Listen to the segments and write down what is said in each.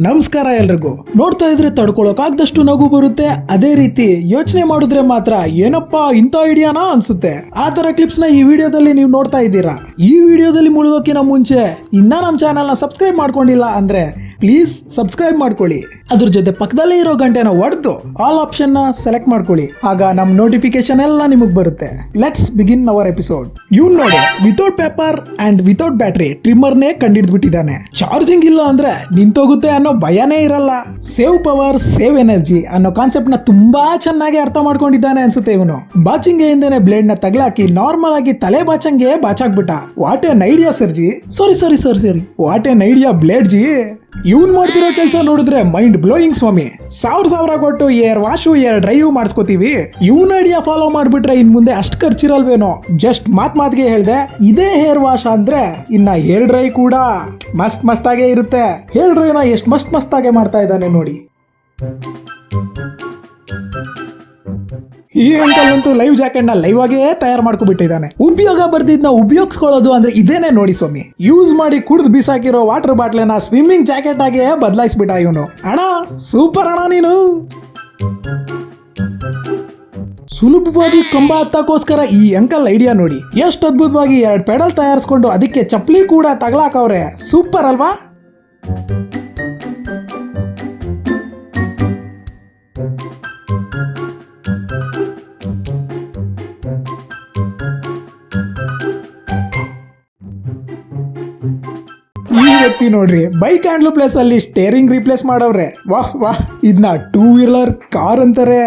ನಮಸ್ಕಾರ ಎಲ್ರಿಗೂ. ನೋಡ್ತಾ ಇದ್ರೆ ತಡ್ಕೊಳಕಾಗ್ದಷ್ಟು ನಗು ಬರುತ್ತೆ, ಅದೇ ರೀತಿ ಯೋಚನೆ ಮಾಡಿದ್ರೆ ಮಾತ್ರ ಏನಪ್ಪಾ ಇಂಥ ಐಡಿಯಾನಾ ಅನ್ಸುತ್ತೆ. ಆ ತರ ಕ್ಲಿಪ್ಸ್ ನ ಈ ವಿಡಿಯೋದಲ್ಲಿ ನೀವು ನೋಡ್ತಾ ಇದ್ದೀರಾ. ಈ ವಿಡಿಯೋದಲ್ಲಿ ಮುಳುಗೋಕಿನ ಮುಂಚೆ ಇನ್ನ ನಮ್ಮ ಚಾನೆಲ್ ನ ಸಬ್ಸ್ಕ್ರೈಬ್ ಮಾಡ್ಕೊಂಡಿಲ್ಲ ಅಂದ್ರೆ ಪ್ಲೀಸ್ ಸಬ್ಸ್ಕ್ರೈಬ್ ಮಾಡ್ಕೊಳ್ಳಿ. ಅದ್ರ ಜೊತೆ ಪಕ್ಕದಲ್ಲೇ ಇರೋ ಗಂಟೆನ ಹೊಡೆದು ಆಲ್ ಆಪ್ಷನ್ ನ ಸೆಲೆಕ್ಟ್ ಮಾಡ್ಕೊಳ್ಳಿ. ಆಗ ನಮ್ ನೋಟಿಫಿಕೇಶನ್ ಎಲ್ಲ ನಿಮಗ್ ಬರುತ್ತೆ. Let's begin hour episode. ಇವ್ನು ನೋಡಿ, without paper and without battery trimmer ನೇ ಕಂಡಿಡ್ಬಿಟ್ಟಿದ್ದಾನೆ. ಚಾರ್ಜಿಂಗ್ ಇಲ್ಲ ಅಂದ್ರೆ ನಿಂತೋಗುತ್ತೆ ಅನ್ನೋ ಭಯನೇ ಇರಲ್ಲ. ಸೇವ್ ಪವರ್ ಸೇವ್ ಎನರ್ಜಿ ಅನ್ನೋ ಕಾನ್ಸೆಪ್ಟ್ ನ ತುಂಬಾ ಚೆನ್ನಾಗಿ ಅರ್ಥ ಮಾಡ್ಕೊಂಡಿದ್ದಾನೆ ಅನ್ಸುತ್ತೆ ಇವನು. ಬಾಚಿಂಗೆ ಹಿಂದೆನೆ ಬ್ಲೇಡ್ ನ ತಗ್ಲಾಕಿ ನಾರ್ಮಲ್ ಆಗಿ ತಲೆ ಬಾಚಂಗೆ ಬಾಚಾಕ್ಬಿಟ್ಟ. What an idea sir ji. Sorry what an idea blade ji. ಇವ್ನ್ ಮಾಡ್ತಿರೋ ಕೆಲಸ ನೋಡಿದ್ರೆ ಮೈಂಡ್ ಬ್ಲೋಯಿಂಗ್ ಸ್ವಾಮಿ. ಸಾವಿರ ಕೊಟ್ಟು ಏರ್ ವಾಶು ಏರ್ ಡ್ರೈವ್ ಮಾಡಿಸ್ಕೋತೀವಿ. ಇವ್ನ ಐಡಿಯಾ ಫಾಲೋ ಮಾಡ್ಬಿಟ್ರೆ ಇನ್ ಮುಂದೆ ಅಷ್ಟು ಖರ್ಚಿರಲ್ವೇನೋ. ಜಸ್ಟ್ ಮಾತ್ಗೆ ಹೇಳ್ದೆ, ಇದೇ ಹೇರ್ ವಾಶ್ ಅಂದ್ರೆ ಇನ್ನ ಹೇರ್ ಡ್ರೈ ಕೂಡ ಮಸ್ತಾಗೆ ಇರುತ್ತೆ. ಹೇರ್ ಡ್ರೈನ ಎಷ್ಟು ಮಸ್ತಾಗೆ ಮಾಡ್ತಾ ಇದ್ದಾನೆ ನೋಡಿ. ಈ ಅಂಕಲ್ ಅಂತೂ ಲೈವ್ ಜಾಕೆಟ್ ನ ಲೈವ್ ಆಗೇ ತಯಾರು ಮಾಡ್ಕೊಬಿಟ್ಟಿದ್ದಾನೆ. ಉಪಯೋಗ ಬರ್ದಿದ್ನ ಉಪಯೋಗಿಸ್ಕೊಳ್ಳೋದು ಅಂದ್ರೆ ಇದೇನೆ ನೋಡಿ ಸ್ವಾಮಿ. ಯೂಸ್ ಮಾಡಿ ಕುಡ್ದು ಬಿಸಾಕಿರೋ ವಾಟರ್ ಬಾಟ್ಲನ್ನ ಸ್ವಿಮ್ಮಿಂಗ್ ಜಾಕೆಟ್ ಆಗಿ ಬದಲಾಯಿಸ್ಬಿಟ್ಟ ಇವನು. ಅಣ್ಣ ಸೂಪರ್ ಅಣ್ಣ ನೀನು. ಸುಲಭವಾಗಿ ಕಂಬ ಹತ್ತಕ್ಕೋಸ್ಕರ ಈ ಅಂಕಲ್ ಐಡಿಯಾ ನೋಡಿ. ಎಷ್ಟು ಅದ್ಭುತವಾಗಿ 2 ಪೆಡಲ್ ತಯಾರಿಸ್ಕೊಂಡು ಅದಕ್ಕೆ ಚಪ್ಪಲಿ ಕೂಡ ತಗಲಾಕವ್ರೆ. ಸೂಪರ್ ಅಲ್ವಾ. ಈ ವ್ಯಕ್ತಿ ನೋಡ್ರಿ, ಬೈಕ್ ಹ್ಯಾಂಡ್ಲ್ ಪ್ಲೇಸ್ ಅಲ್ಲಿ ಸ್ಟೇರಿಂಗ್ ರಿಪ್ಲೇಸ್ ಮಾಡವ್ರೆ. ವಾಹ್ ಇದನ್ನ 2 ವೀಲರ್ ಕಾರ್ ಅಂತಾರೆ.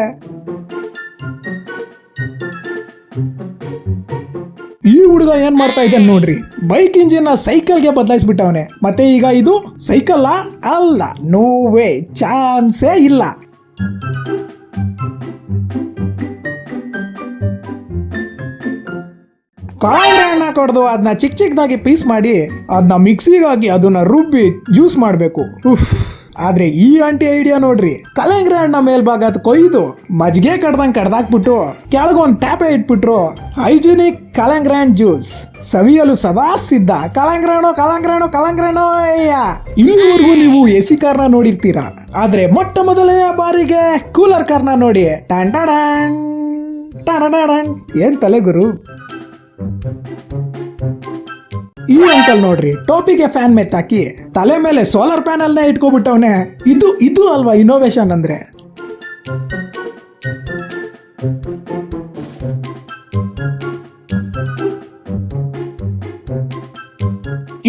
ಈ ಹುಡುಗ ಏನ್ ಮಾಡ್ತಾ ಇದ್ದಾನೆ ನೋಡ್ರಿ, ಬೈಕ್ ಇಂಜಿನ್ ನ ಸೈಕಲ್ಗೆ ಬದಲಾಯಿಸ್ಬಿಟ್ಟವನೆ. ಮತ್ತೆ ಈಗ ಇದು ಸೈಕಲ್ ಅಲ್ಲ, ನೋ ವೇ, ಚಾನ್ಸೇ ಇಲ್ಲ. ಕಾಳನ್ನ ಕೊಡ್ದು ಅದನ್ನ ಚಿಕ್ಕದಾಗಿ ಪೀಸ್ ಮಾಡಿ ಅದನ್ನ ಮಿಕ್ಸಿಗಾಗಿ ಅದನ್ನ ರುಬ್ಬಿ ಜ್ಯೂಸ್ ಮಾಡಬೇಕು. ಆದ್ರೆ ಈ ಆಂಟಿ ಐಡಿಯಾ ನೋಡ್ರಿ, ಕಲಂಗ್ರಿ ಹಣ್ಣ ಮೇಲ್ಭಾಗ ಕೊಯ್ದು ಮಜ್ಜಿಗೆ ಕಡ್ದಾಕ್ಬಿಟ್ಟು ಕೆಳಗೊಂದು ಟ್ಯಾಪೆ ಇಟ್ಬಿಟ್ರು. ಹೈಜಿನಿಕ್ ಕಲಂಗ್ರಿ ಹಣ್ಣು ಜ್ಯೂಸ್, ಸವಿಯಲು ಸದಾ ಸಿದ್ಧ. ಕಲಂಗ್ರಾಣೋ ಇಲ್ಲಿವರೆಗೂ ನೀವು ಎಸಿ ಕಾರ್ನ ನೋಡಿರ್ತೀರಾ, ಆದ್ರೆ ಮೊಟ್ಟ ಮೊದಲನೆಯ ಬಾರಿಗೆ ಕೂಲರ್ ಕಾರ್ನ ನೋಡಿ. ಏನ್ ತಲೆ ಗುರು. ಈ ಅಂಕಲ್ ನೋಡ್ರಿ, ಟೋಪಿಗೆ ಫ್ಯಾನ್ ಮೆತ್ತಾಕಿ ತಲೆ ಮೇಲೆ ಸೋಲಾರ್ ಪ್ಯಾನಲ್ ನ ಇಟ್ಕೊಬಿಟ್ಟವನೆ. ಇದು ಅಲ್ವಾ ಇನೋವೇಷನ್ ಅಂದ್ರೆ.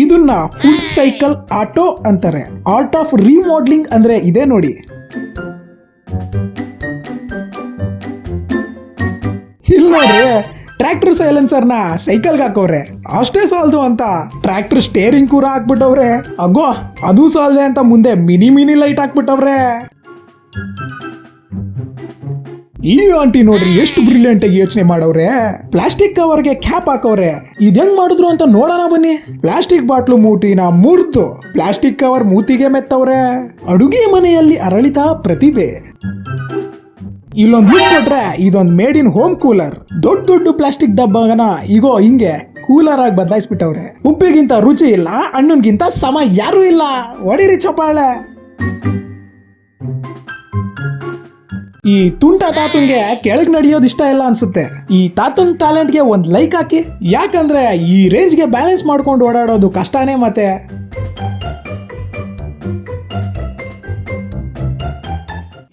ಇದನ್ನ ಫುಡ್ ಸೈಕಲ್ ಆಟೋ ಅಂತಾರೆ. ಆರ್ಟ್ ಆಫ್ ರಿಮೋಡ್ಲಿಂಗ್ ಅಂದ್ರೆ ಇದೇ ನೋಡಿ. ಇಲ್ಲಿ ನೋಡ್ರಿ, ಟ್ರ್ಯಾಕ್ಟರ್ ಸೈಲೆನ್ಸರ್ ನ ಸೈಕಲ್ಗೆ ಹಾಕವ್ರೆ. ಅಷ್ಟೇ ಸಾಲದು ಅಂತ ಟ್ರ್ಯಾಕ್ಟರ್ ಸ್ಟೇರಿಂಗ್ ಕೂಡ ಹಾಕ್ಬಿಟ್ಟವ್ರೆ. ಅಗೋ ಅದು ಸಾಲದೆ ಅಂತ ಮುಂದೆ ಮಿನಿ ಲೈಟ್ ಹಾಕ್ಬಿಟ್ಟವ್ರೆ. ಈ ಆಂಟಿ ನೋಡ್ರಿ ಎಷ್ಟು ಬ್ರಿಲಿಯಂಟ್ ಆಗಿ ಯೋಚನೆ ಮಾಡವ್ರೆ. ಪ್ಲಾಸ್ಟಿಕ್ ಕವರ್ಗೆ ಕ್ಯಾಪ್ ಹಾಕವ್ರೆ. ಇದ್ ಹೆಂಗ್ ಮಾಡಿದ್ರು ಅಂತ ನೋಡೋಣ ಬನ್ನಿ. ಪ್ಲಾಸ್ಟಿಕ್ ಬಾಟ್ಲು ಮೂತಿನ ಮುರ್ದು ಪ್ಲಾಸ್ಟಿಕ್ ಕವರ್ ಮೂತಿಗೆ ಮೆತ್ತವ್ರೆ. ಅಡುಗೆ ಮನೆಯಲ್ಲಿ ಅರಳಿತ ಪ್ರತಿಭೆ. ಇಲ್ಲೊಂದು ಲುಕ್ ಕೊಟ್ರೆ ಇದೊಂದು ಮೇಡ್ ಇನ್ ಹೋಮ್ ಕೂಲರ್. ದೊಡ್ಡ ಪ್ಲಾಸ್ಟಿಕ್ ಡಬ್ಬನ ಈಗೋ ಹಿಂಗೆ ಕೂಲರ್ ಆಗಿ ಬದಲಾಯಿಸ್ಬಿಟ್ಟವ್ರೆ. ಉಪ್ಪಿಗಿಂತ ರುಚಿ ಇಲ್ಲ, ಹಣ್ಣನ್ಗಿಂತ ಸಮ ಯಾರು ಇಲ್ಲ. ಹೊಡಿರಿ ಚಪ್ಪಾಳೆ. ಈ ತುಂಟ ತಾತುಂಗೆ ಕೆಳಗ್ ನಡೆಯೋದು ಇಷ್ಟ ಇಲ್ಲ ಅನ್ಸುತ್ತೆ. ಈ ತಾತುನ್ ಟ್ಯಾಲೆಂಟ್ಗೆ ಒಂದ್ ಲೈಕ್ ಹಾಕಿ. ಯಾಕಂದ್ರೆ ಈ ರೇಂಜ್ಗೆ ಬ್ಯಾಲೆನ್ಸ್ ಮಾಡ್ಕೊಂಡು ಓಡಾಡೋದು ಕಷ್ಟನೇ. ಮತ್ತೆ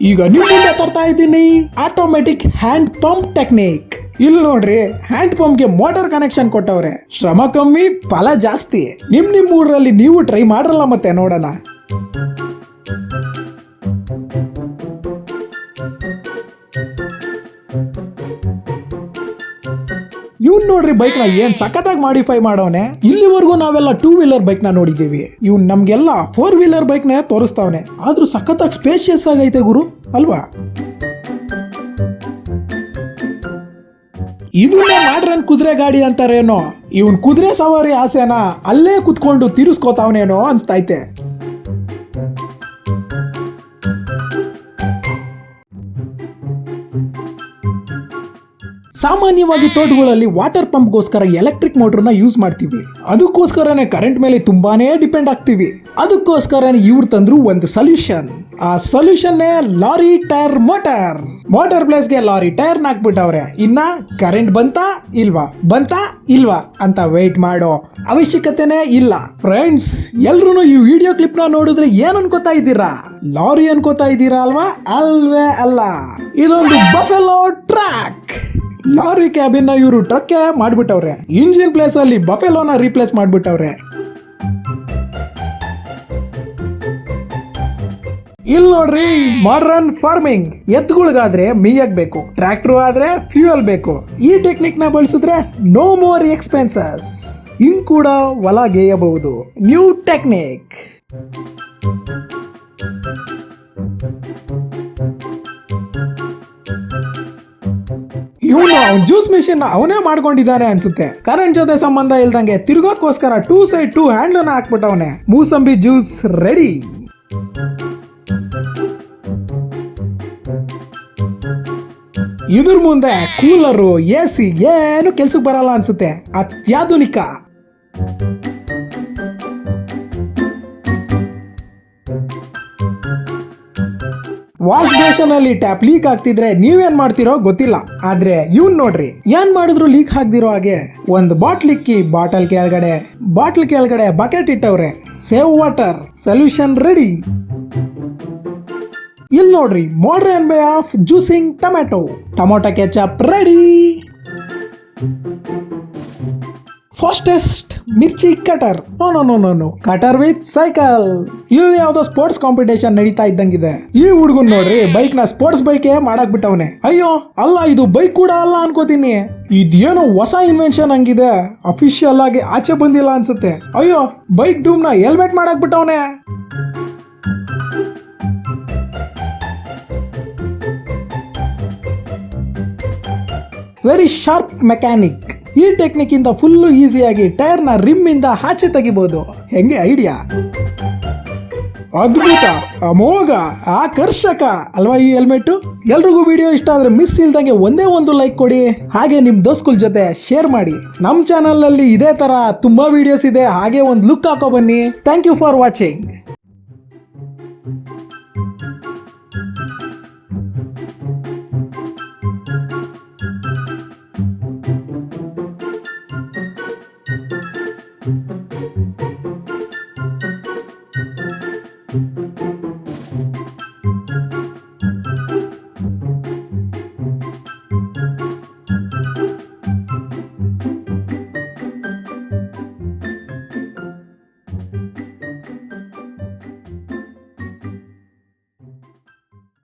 ಈಗ ನಿಮ್ಮಿಂದ ತರ್ತಾ ಇದ್ದೀನಿ ಆಟೋಮೆಟಿಕ್ ಹ್ಯಾಂಡ್ ಪಂಪ್ ಟೆಕ್ನಿಕ್. ಇಲ್ಲಿ ನೋಡ್ರಿ, ಹ್ಯಾಂಡ್ ಪಂಪ್ಗೆ ಮೋಟಾರ್ ಕನೆಕ್ಷನ್ ಕೊಟ್ಟವ್ರೆ. ಶ್ರಮ ಕಮ್ಮಿ, ಫಲ ಜಾಸ್ತಿ. ನಿಮ್ ಊರಲ್ಲಿ ನೀವು ಟ್ರೈ ಮಾಡ್ರಲ್ಲ ಮತ್ತೆ ನೋಡೋಣ. ಇವ್ನ್ ನೋಡ್ರಿ, ಬೈಕ್ ನ ಏನ್ ಸಖತ್ತಾಗಿ ಮಾಡಿಫೈ ಮಾಡವನೆ. ಇಲ್ಲಿವರೆಗೂ ನಾವೆಲ್ಲ 2 ವೀಲರ್ ಬೈಕ್ ನ ನೋಡಿದ್ದೀವಿ. ಇವ್ನ್ ನಮ್ಗೆಲ್ಲ 4 ವೀಲರ್ ಬೈಕ್ ನ ತೋರಿಸ್ತಾವನೆ. ಆದ್ರೂ ಸಖತ್ತಾಗಿ ಸ್ಪೇಷಿಯಸ್ ಆಗೈತೆ ಗುರು, ಅಲ್ವಾ. ಇದನ್ನ ಮಾಡ್ರನ್ ಕುದುರೆ ಗಾಡಿ ಅಂತಾರೇನೋ. ಇವನ್ ಕುದುರೆ ಸವಾರಿ ಆಸೆನ ಅಲ್ಲೇ ಕುತ್ಕೊಂಡು ತೀರಿಸ್ಕೋತಾವನೇನೋ ಅನ್ಸ್ತೈತೆ. ಸಾಮಾನ್ಯವಾಗಿ ತೋಟಗಳಲ್ಲಿ ವಾಟರ್ ಪಂಪ್ಗೋಸ್ಕರ ಎಲೆಕ್ಟ್ರಿಕ್ ಮೋಟರ್ನ ಯೂಸ್ ಮಾಡ್ತೀವಿ. ಅದಕ್ಕೋಸ್ಕರನೇ ಕರೆಂಟ್ ಮೇಲೆ ತುಂಬಾನೇ ಡಿಪೆಂಡ್ ಆಗ್ತೀವಿ. ಅದಕ್ಕೋಸ್ಕರನೇ ಇವ್ರು ತಂದ್ರು ಒಂದು ಸೊಲ್ಯೂಷನ್. ಆ solution lorry tyre motor. Motor ಪ್ಲೇಸ್ಗೆ ಲಾರಿ ಟೈರ್ ಹಾಕ್ಬಿಟ್ಟವ್ರೆ. ಇನ್ನ ಕರೆಂಟ್ ಬಂತಾ ಇಲ್ವಾ ಅಂತ ವೇಟ್ ಮಾಡೋ ಅವಶ್ಯಕತೆನೇ ಇಲ್ಲ. ಫ್ರೆಂಡ್ಸ್, ಎಲ್ರು ಈ ವಿಡಿಯೋ ಕ್ಲಿಪ್ ನ ನೋಡಿದ್ರೆ ಏನ್ ಅನ್ಕೋತಾ ಇದ್ದೀರಾ? ಲಾರಿ ಅನ್ಕೋತಾ ಇದ್ದೀರಾ ಅಲ್ವಾ? ಅಲ್ವೇ ಅಲ್ಲ, ಇದೊಂದು ಬಫೆಲೋ ಟ್ರಕ್. ಲಾರಿ ಕ್ಯಾಬಿನ್ ಇವರು ಟ್ರಕ್ ಮಾಡ್ಬಿಟ್ಟವ್ರೆ. ಇಂಜಿನ್ ಪ್ಲೇಸ್ ಅಲ್ಲಿ ಬಫೆಲೋನ ರೀಪ್ಲೇಸ್ ಮಾಡ್ಬಿಟ್ಟವ್ರೆ. ಇಲ್ಲಿ ನೋಡ್ರಿ, ಮಾಡರ್ನ್ ಫಾರ್ಮಿಂಗ್. ಎತ್ತುಗಳಿಗಾದ್ರೆ ಮೇಯಕ್ ಬೇಕು, ಟ್ರ್ಯಾಕ್ಟರ್ ಆದ್ರೆ ಫ್ಯೂಯಲ್ ಬೇಕು. ಈ ಟೆಕ್ನಿಕ್ ನ ಬಳಸಿದ್ರೆ ನೋ ಮೋರ್ ಎಕ್ಸ್ಪೆನ್ಸಸ್. ಹಿಂಗ್ ಕೂಡ ಹೊಲ ಗೇಯಬಹುದು. New technique. ಇವನು ಜ್ಯೂಸ್ ಮಿಷಿನ್ ಅವನೇ ಮಾಡ್ಕೊಂಡಿದ್ದಾನೆ ಅನ್ಸುತ್ತೆ. ಕರೆಂಟ್ ಜೊತೆ ಸಂಬಂಧ ಇಲ್ದಂಗೆ ತಿರುಗೋಕ್ಕೋಸ್ಕರ 2 ಸೈಡ್ 2 ಹ್ಯಾಂಡಲ್ ಹಾಕ್ಬಿಟ್ಟವನೆ. ಮೂಸಂಬಿ ಜ್ಯೂಸ್ ರೆಡಿ. ಇದ್ರ ಮುಂದೆ ಕೂಲರು, ಎಸಿ ಏನು ಕೆಲ್ಸಕ್ಕೆ ಬರಲ್ಲ ಅನ್ಸುತ್ತೆ. ಅತ್ಯಾಧುನಿಕ. ವಾಶ್ ಬೇಷನ್ ಅಲ್ಲಿ ಟ್ಯಾಪ್ ಲೀಕ್ ಆಗ್ತಿದ್ರೆ ನೀವೇನ್ ಮಾಡ್ತಿರೋ ಗೊತ್ತಿಲ್ಲ. ಆದ್ರೆ ಇವ್ನ್ ನೋಡ್ರಿ, ಏನ್ ಮಾಡಿದ್ರು ಲೀಕ್ ಆಗ್ದಿರೋ ಹಾಗೆ ಒಂದು ಬಾಟ್ಲ್ ಇಕ್ಕಿ ಬಾಟಲ್ ಕೆಳಗಡೆ ಬಕೆಟ್ ಇಟ್ಟವ್ರೆ. Save water solution ready. ಇಲ್ಲಿ ನೋಡ್ರಿ, modern way of juicing tomato ketchup ready. Fastest ಮಿರ್ಚಿ cutter. No cutter with cycle. ಇಲ್ಲಿ ಯಾವ್ದೋ ಸ್ಪೋರ್ಟ್ಸ್ ಕಾಂಪಿಟೇಷನ್ ನಡೀತಾ ಇದ್ದಂಗಿದೆ. ಈ ಹುಡುಗನ್ ನೋಡ್ರಿ, ಬೈಕ್ ನ ಸ್ಪೋರ್ಟ್ಸ್ ಬೈಕ್ ಮಾಡಕ್ ಬಿಟ್ಟವನೆ. ಅಯ್ಯೋ ಅಲ್ಲ, ಇದು ಬೈಕ್ ಕೂಡ ಅಲ್ಲ ಅನ್ಕೋತೀನಿ. ಇದೇನೋ ಹೊಸ ಇನ್ವೆನ್ಷನ್ ಹಂಗಿದೆ. ಅಫಿಷಿಯಲ್ ಆಗಿ ಆಚೆ ಬಂದಿಲ್ಲ ಅನ್ಸುತ್ತೆ. ಅಯ್ಯೋ, ಬೈಕ್ ಡೂಮ್ ನ ಹೆಲ್ಮೆಟ್ ಮಾಡಕ್ ಬಿಟ್ಟವನೆ. Very sharp mechanic. ಈ ಟೆಕ್ನಿಕ್ ಇಂದ ಫುಲ್ ಈಸಿಯಾಗಿ ಟೈರ್ ನ ರಿಮ್ ಇಂದ ಆಚೆ ತೆಗಿಬಹುದು. ಹೆಂಗೆ ಐಡಿಯಾ? ಅದ್ಭುತ, ಅಮೋಘ, ಆಕರ್ಷಕ ಅಲ್ವಾ ಈ ಹೆಲ್ಮೆಟ್? ಎಲ್ರಿಗೂ ವಿಡಿಯೋ ಇಷ್ಟ ಆದ್ರೆ ಮಿಸ್ ಇಲ್ದಂಗೆ ಒಂದೇ ಒಂದು ಲೈಕ್ ಕೊಡಿ. ಹಾಗೆ ನಿಮ್ ದೋಸ್ಕುಲ್ ಜೊತೆ ಶೇರ್ ಮಾಡಿ. ನಮ್ ಚಾನಲ್ ನಲ್ಲಿ ಇದೇ ತರ ತುಂಬಾ ವಿಡಿಯೋಸ್ ಇದೆ. ಹಾಗೆ ಒಂದು ಲುಕ್ ಹಾಕೋ ಬನ್ನಿ. Thank you for watching.